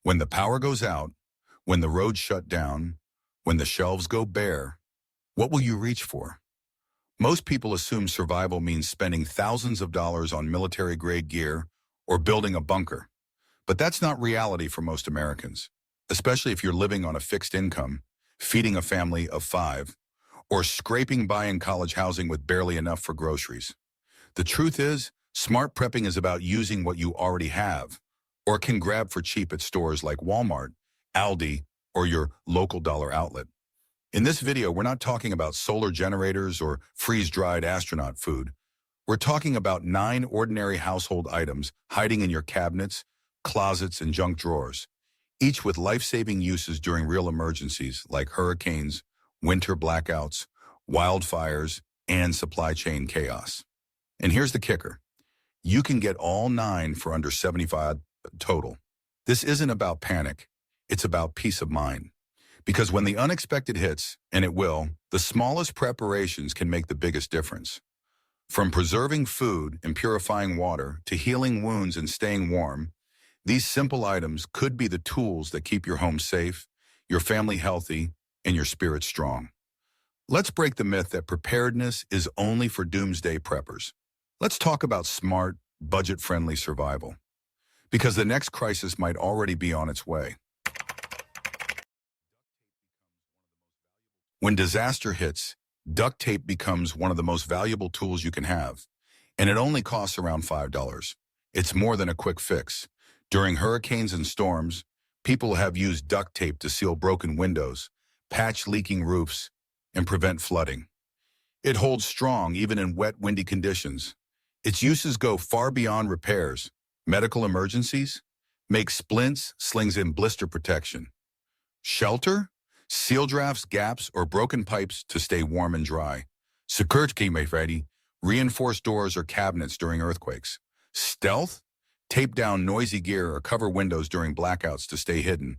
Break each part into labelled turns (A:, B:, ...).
A: When the power goes out, when the roads shut down, when the shelves go bare, what will you reach for? Most people assume survival means spending thousands of dollars on military-grade gear or building a bunker. But that's not reality for most Americans, especially if you're living on a fixed income, feeding a family of 5, or scraping by in college housing with barely enough for groceries. The truth is, smart prepping is about using what you already have, or can grab for cheap at stores like Walmart, Aldi, or your local dollar outlet. In this video, we're not talking about solar generators or freeze-dried astronaut food. We're talking about 9 ordinary household items hiding in your cabinets, closets, and junk drawers, each with life-saving uses during real emergencies like hurricanes, winter blackouts, wildfires, and supply chain chaos. And here's the kicker. You can get all 9 for under $75 total. This isn't about panic. It's about peace of mind. Because when the unexpected hits, and it will, the smallest preparations can make the biggest difference. From preserving food and purifying water to healing wounds and staying warm, these simple items could be the tools that keep your home safe, your family healthy, and your spirit strong. Let's break the myth that preparedness is only for doomsday preppers. Let's talk about smart, budget-friendly survival. Because the next crisis might already be on its way. When disaster hits, duct tape becomes one of the most valuable tools you can have, and it only costs around $5. It's more than a quick fix. During hurricanes and storms, people have used duct tape to seal broken windows, patch leaking roofs, and prevent flooding. It holds strong even in wet, windy conditions. Its uses go far beyond repairs. Medical emergencies make splints, slings, and blister protection. Shelter? Seal drafts, gaps, or broken pipes to stay warm and dry. Security ready, reinforce doors or cabinets during earthquakes. Stealth? Tape down noisy gear or cover windows during blackouts to stay hidden.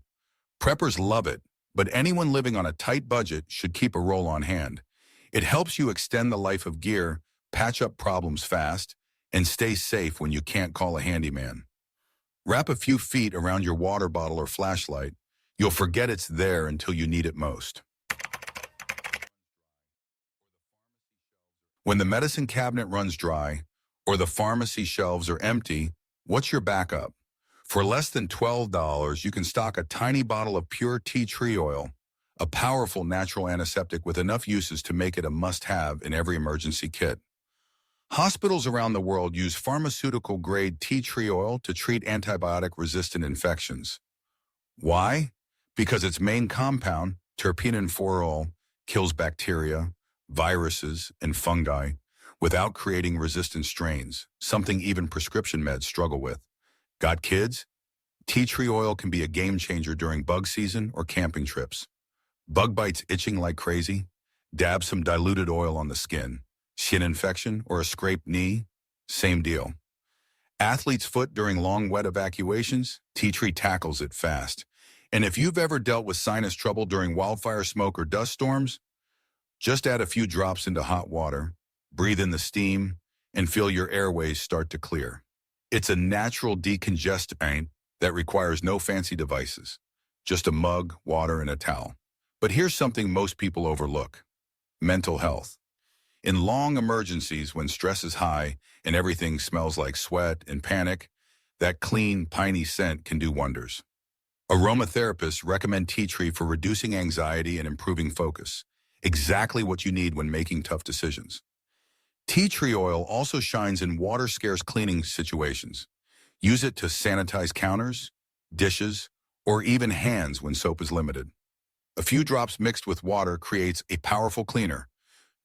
A: Preppers love it, but anyone living on a tight budget should keep a roll on hand. It helps you extend the life of gear, patch up problems fast, and stay safe when you can't call a handyman. Wrap a few feet around your water bottle or flashlight. You'll forget it's there until you need it most. When the medicine cabinet runs dry or the pharmacy shelves are empty, what's your backup? For less than $12, you can stock a tiny bottle of pure tea tree oil, a powerful natural antiseptic with enough uses to make it a must-have in every emergency kit. Hospitals around the world use pharmaceutical-grade tea tree oil to treat antibiotic-resistant infections. Why? Because its main compound, terpene 4-ol, kills bacteria, viruses, and fungi without creating resistant strains, something even prescription meds struggle with. Got kids? Tea tree oil can be a game changer during bug season or camping trips. Bug bites itching like crazy? Dab some diluted oil on the skin. Skin infection or a scraped knee? Same deal. Athlete's foot during long wet evacuations? Tea tree tackles it fast. And if you've ever dealt with sinus trouble during wildfire smoke or dust storms, just add a few drops into hot water, breathe in the steam, and feel your airways start to clear. It's a natural decongestant that requires no fancy devices, just a mug, water, and a towel. But here's something most people overlook: mental health. In long emergencies, when stress is high and everything smells like sweat and panic, that clean, piney scent can do wonders. Aromatherapists recommend tea tree for reducing anxiety and improving focus, exactly what you need when making tough decisions. Tea tree oil also shines in water-scarce cleaning situations. Use it to sanitize counters, dishes, or even hands when soap is limited. A few drops mixed with water creates a powerful cleaner.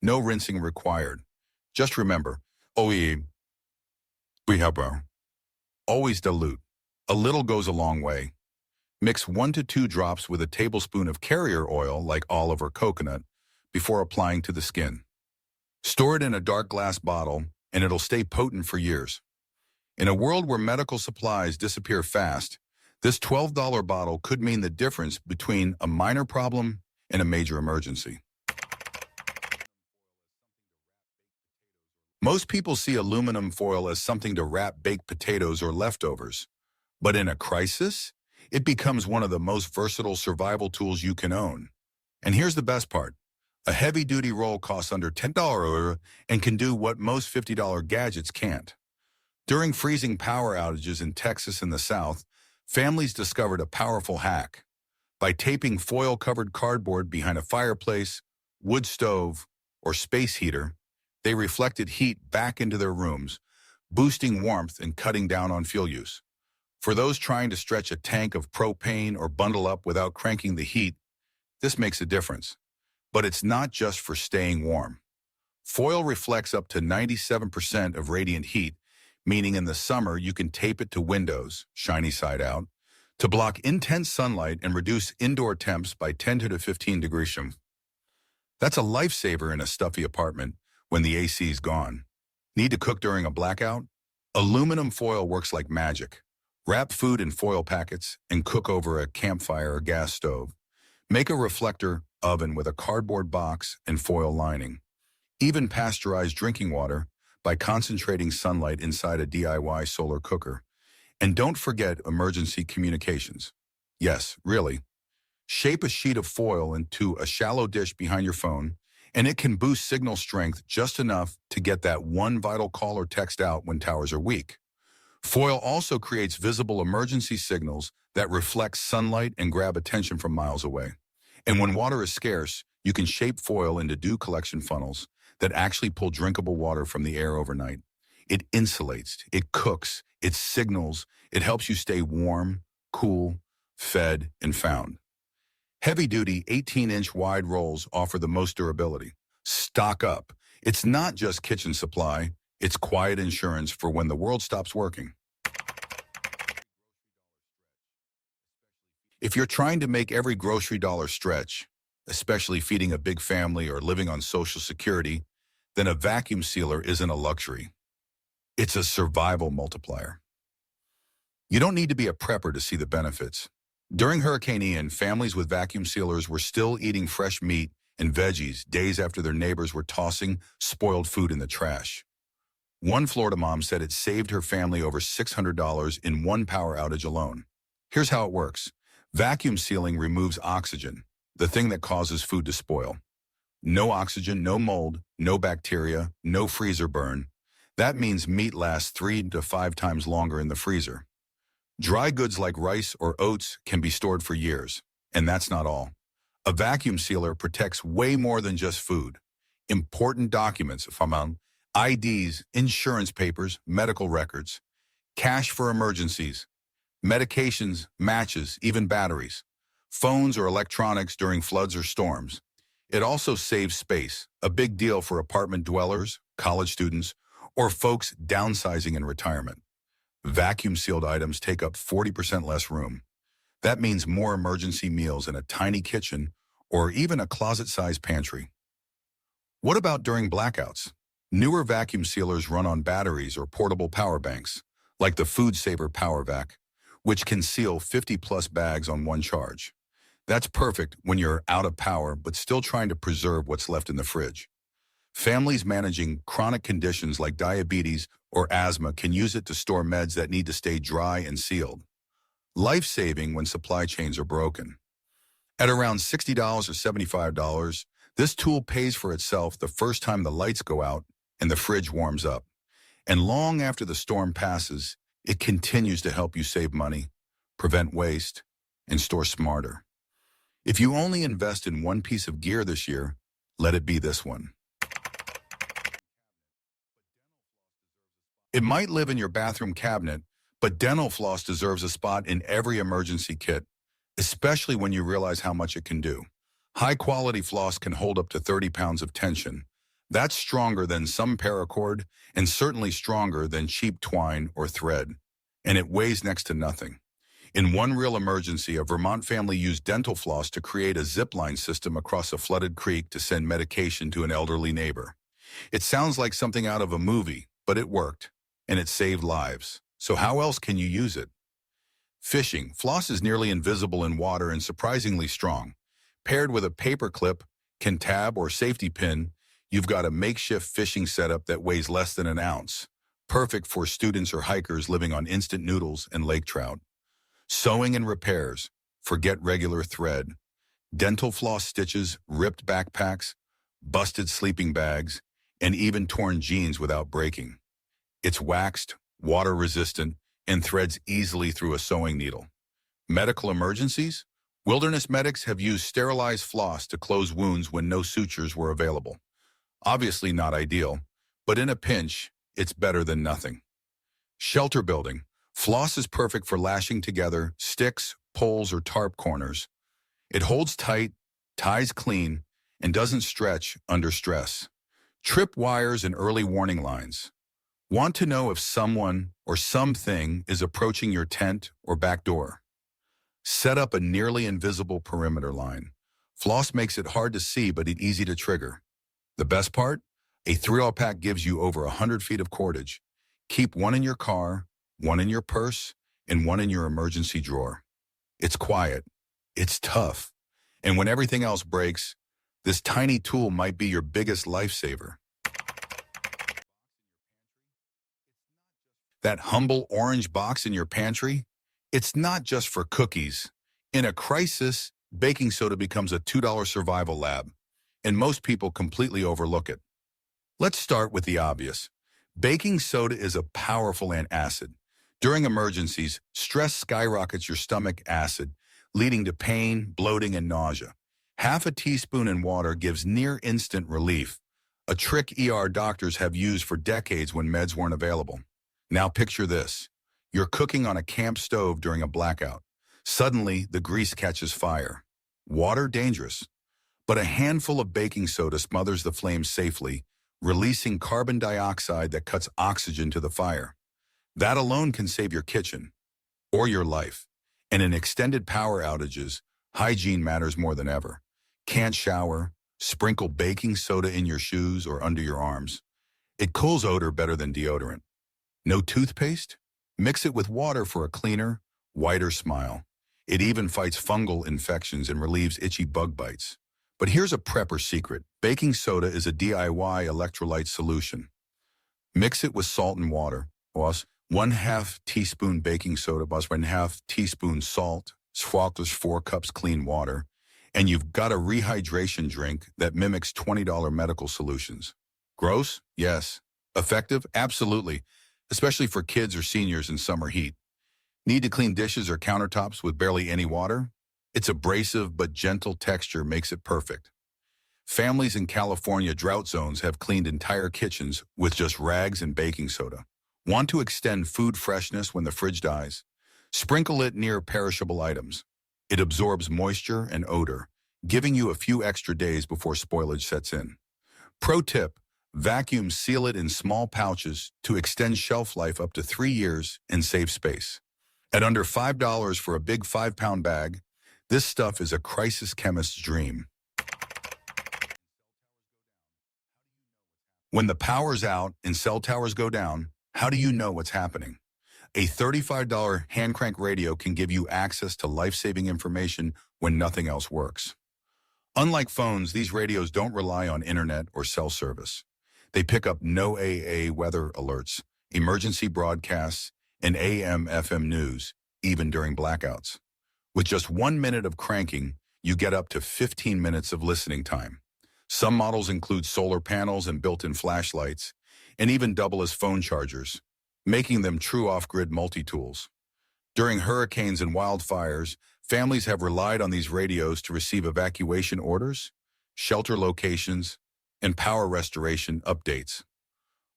A: No rinsing required. Just remember, always dilute. A little goes a long way. Mix 1 to 2 drops with a tablespoon of carrier oil like olive or coconut before applying to the skin. Store it in a dark glass bottle and it'll stay potent for years. In a world where medical supplies disappear fast, this $12 bottle could mean the difference between a minor problem and a major emergency. Most people see aluminum foil as something to wrap baked potatoes or leftovers. But in a crisis, It becomes one of the most versatile survival tools you can own. And here's the best part. A heavy-duty roll costs under $10 and can do what most $50 gadgets can't. During freezing power outages in Texas and the South, families discovered a powerful hack. By taping foil-covered cardboard behind a fireplace, wood stove, or space heater, they reflected heat back into their rooms, boosting warmth and cutting down on fuel use. For those trying to stretch a tank of propane or bundle up without cranking the heat, this makes a difference. But it's not just for staying warm. Foil reflects up to 97% of radiant heat, meaning in the summer you can tape it to windows, shiny side out, to block intense sunlight and reduce indoor temps by 10 to 15 degrees Celsius. That's a lifesaver in a stuffy apartment when the AC is gone. Need to cook during a blackout? Aluminum foil works like magic. Wrap food in foil packets and cook over a campfire or gas stove. Make a reflector oven with a cardboard box and foil lining. Even pasteurize drinking water by concentrating sunlight inside a DIY solar cooker. And don't forget emergency communications. Yes, really. Shape a sheet of foil into a shallow dish behind your phone, and it can boost signal strength just enough to get that one vital call or text out when towers are weak. Foil also creates visible emergency signals that reflect sunlight and grab attention from miles away. And when water is scarce, you can shape foil into dew collection funnels that actually pull drinkable water from the air overnight. It insulates, it cooks, it signals, it helps you stay warm, cool, fed, and found. Heavy-duty 18-inch wide rolls offer the most durability. Stock up. It's not just kitchen supply, it's quiet insurance for when the world stops working. If you're trying to make every grocery dollar stretch, especially feeding a big family or living on Social Security, then a vacuum sealer isn't a luxury. It's a survival multiplier. You don't need to be a prepper to see the benefits. During Hurricane Ian, families with vacuum sealers were still eating fresh meat and veggies days after their neighbors were tossing spoiled food in the trash. One Florida mom said it saved her family over $600 in one power outage alone. Here's how it works. Vacuum sealing removes oxygen, the thing that causes food to spoil. No oxygen, no mold, no bacteria, no freezer burn. That means meat lasts 3 to 5 times longer in the freezer. Dry goods like rice or oats can be stored for years, and that's not all. A vacuum sealer protects way more than just food. Important documents, IDs, insurance papers, medical records, cash for emergencies, medications, matches, even batteries, phones or electronics during floods or storms. It also saves space, a big deal for apartment dwellers, college students, or folks downsizing in retirement. Vacuum-sealed items take up 40% less room. That means more emergency meals in a tiny kitchen or even a closet-sized pantry. What about during blackouts? Newer vacuum sealers run on batteries or portable power banks, like the Food Saver Power Vac, which can seal 50-plus bags on one charge. That's perfect when you're out of power but still trying to preserve what's left in the fridge. Families managing chronic conditions like diabetes or asthma can use it to store meds that need to stay dry and sealed. Life-saving when supply chains are broken. At around $60 or $75, this tool pays for itself the first time the lights go out and the fridge warms up. And long after the storm passes, it continues to help you save money, prevent waste, and store smarter. If you only invest in one piece of gear this year, let it be this one. It might live in your bathroom cabinet, but dental floss deserves a spot in every emergency kit, especially when you realize how much it can do. High-quality floss can hold up to 30 pounds of tension. That's stronger than some paracord and certainly stronger than cheap twine or thread. And it weighs next to nothing. In one real emergency, a Vermont family used dental floss to create a zipline system across a flooded creek to send medication to an elderly neighbor. It sounds like something out of a movie, but it worked, and it saved lives. So how else can you use it? Fishing. Floss is nearly invisible in water and surprisingly strong. Paired with a paper clip, can tab, or safety pin, you've got a makeshift fishing setup that weighs less than an ounce. Perfect for students or hikers living on instant noodles and lake trout. Sewing and repairs. Forget regular thread. Dental floss stitches, ripped backpacks, busted sleeping bags, and even torn jeans without breaking. It's waxed, water-resistant, and threads easily through a sewing needle. Medical emergencies? Wilderness medics have used sterilized floss to close wounds when no sutures were available. Obviously not ideal, but in a pinch, it's better than nothing. Shelter building. Floss is perfect for lashing together sticks, poles, or tarp corners. It holds tight, ties clean, and doesn't stretch under stress. Trip wires and early warning lines. Want to know if someone or something is approaching your tent or back door? Set up a nearly invisible perimeter line. Floss makes it hard to see, but it's easy to trigger. The best part? A 3-all pack gives you over 100 feet of cordage. Keep one in your car, one in your purse, and one in your emergency drawer. It's quiet. It's tough. And when everything else breaks, this tiny tool might be your biggest lifesaver. That humble orange box in your pantry? It's not just for cookies. In a crisis, baking soda becomes a $2 survival lab, and most people completely overlook it. Let's start with the obvious. Baking soda is a powerful antacid. During emergencies, stress skyrockets your stomach acid, leading to pain, bloating, and nausea. Half a teaspoon in water gives near-instant relief, a trick ER doctors have used for decades when meds weren't available. Now picture this. You're cooking on a camp stove during a blackout. Suddenly, the grease catches fire. Water, dangerous. But a handful of baking soda smothers the flames safely, releasing carbon dioxide that cuts oxygen to the fire. That alone can save your kitchen or your life. And in extended power outages, hygiene matters more than ever. Can't shower, sprinkle baking soda in your shoes or under your arms. It cools odor better than deodorant. No toothpaste? Mix it with water for a cleaner, whiter smile. It even fights fungal infections and relieves itchy bug bites. But here's a prepper secret. Baking soda is a DIY electrolyte solution. Mix it with salt and water. Was 1/2 teaspoon baking soda, plus 1/2 teaspoon salt, swallows 4 cups clean water, and you've got a rehydration drink that mimics $20 medical solutions. Gross? Yes. Effective? Absolutely, especially for kids or seniors in summer heat. Need to clean dishes or countertops with barely any water? Its abrasive but gentle texture makes it perfect. Families in California drought zones have cleaned entire kitchens with just rags and baking soda. Want to extend food freshness when the fridge dies? Sprinkle it near perishable items. It absorbs moisture and odor, giving you a few extra days before spoilage sets in. Pro tip, vacuum seal it in small pouches to extend shelf life up to 3 years and save space. At under $5 for a big 5-pound bag, this stuff is a crisis chemist's dream. When the power's out and cell towers go down, how do you know what's happening? A $35 hand crank radio can give you access to life-saving information when nothing else works. Unlike phones, these radios don't rely on internet or cell service. They pick up NOAA weather alerts, emergency broadcasts, and AM/FM news, even during blackouts. With just 1 minute of cranking, you get up to 15 minutes of listening time. Some models include solar panels and built-in flashlights, and even double as phone chargers, making them true off-grid multi-tools. During hurricanes and wildfires, families have relied on these radios to receive evacuation orders, shelter locations, and power restoration updates.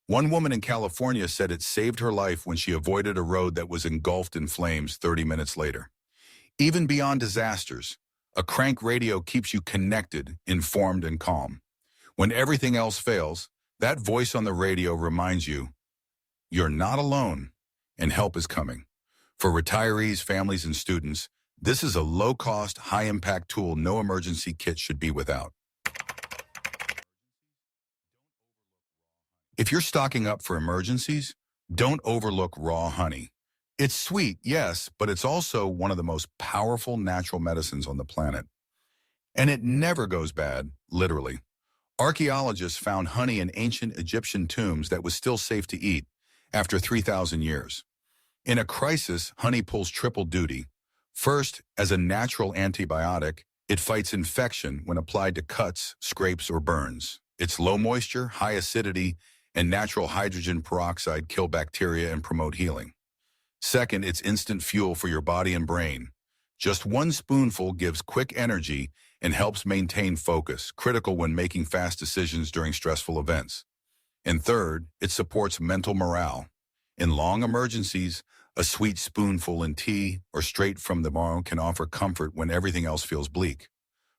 A: One woman in California said it saved her life when she avoided a road that was engulfed in flames 30 minutes later. Even beyond disasters, a crank radio keeps you connected, informed, and calm. When everything else fails, that voice on the radio reminds you, you're not alone, and help is coming. For retirees, families, and students, this is a low-cost, high-impact tool no emergency kit should be without. If you're stocking up for emergencies, don't overlook raw honey. It's sweet, yes, but it's also one of the most powerful natural medicines on the planet. And it never goes bad, literally. Archaeologists found honey in ancient Egyptian tombs that was still safe to eat after 3,000 years. In a crisis, honey pulls triple duty. First, as a natural antibiotic, it fights infection when applied to cuts, scrapes, or burns. Its low moisture, high acidity, and natural hydrogen peroxide kill bacteria and promote healing. Second, it's instant fuel for your body and brain. Just one spoonful gives quick energy and helps maintain focus, critical when making fast decisions during stressful events. And third, it supports mental morale. In long emergencies, a sweet spoonful in tea or straight from the marrow can offer comfort when everything else feels bleak.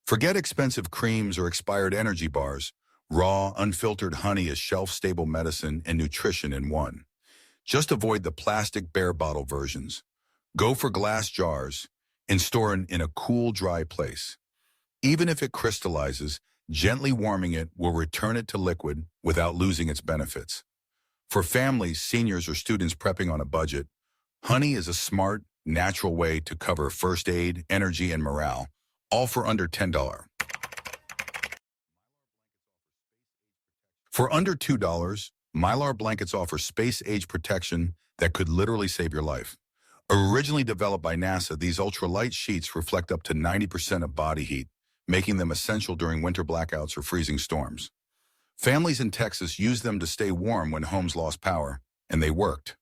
A: Forget expensive creams or expired energy bars. Raw, unfiltered honey is shelf-stable medicine and nutrition in one. Just avoid the plastic bear bottle versions. Go for glass jars and store it in a cool, dry place. Even if it crystallizes, gently warming it will return it to liquid without losing its benefits. For families, seniors, or students prepping on a budget, honey is a smart, natural way to cover first aid, energy, and morale, all for under $10. For under $2, Mylar Blankets offer space-age protection that could literally save your life. Originally developed by NASA, these ultralight sheets reflect up to 90% of body heat, making them essential during winter blackouts or freezing storms. Families in Texas use them to stay warm when homes lost power, and they worked.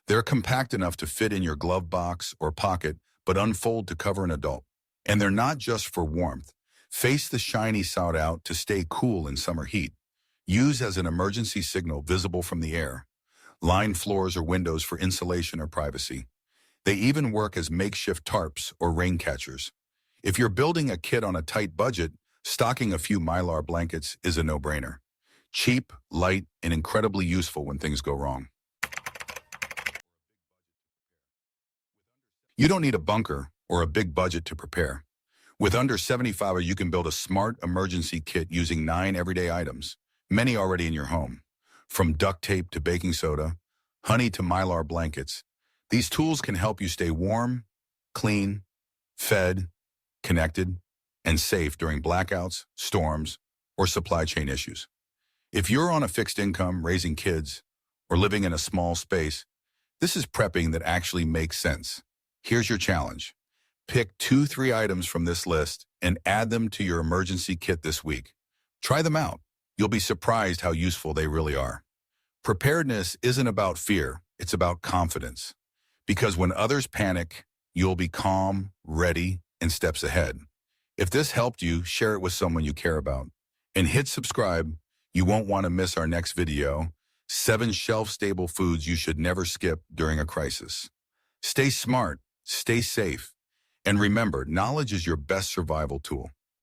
A: They're compact enough to fit in your glove box or pocket, but unfold to cover an adult. And they're not just for warmth. Face the shiny side out to stay cool in summer heat. Use as an emergency signal visible from the air. Line floors or windows for insulation or privacy. They even work as makeshift tarps or rain catchers. If you're building a kit on a tight budget, stocking a few Mylar blankets is a no-brainer. Cheap, light, and incredibly useful when things go wrong. You don't need a bunker or a big budget to prepare. With under $75, you can build a smart emergency kit using 9 everyday items, many already in your home. From duct tape to baking soda, honey to Mylar blankets, these tools can help you stay warm, clean, fed, connected, and safe during blackouts, storms, or supply chain issues. If you're on a fixed income, raising kids, or living in a small space, this is prepping that actually makes sense. Here's your challenge. Pick 2-3 items from this list and add them to your emergency kit this week. Try them out. You'll be surprised how useful they really are. Preparedness isn't about fear, it's about confidence. Because when others panic, you'll be calm, ready, and steps ahead. If this helped you, share it with someone you care about. And hit subscribe. You won't want to miss our next video, 7 shelf-stable foods you should never skip during a crisis. Stay smart, stay safe, and remember, knowledge is your best survival tool.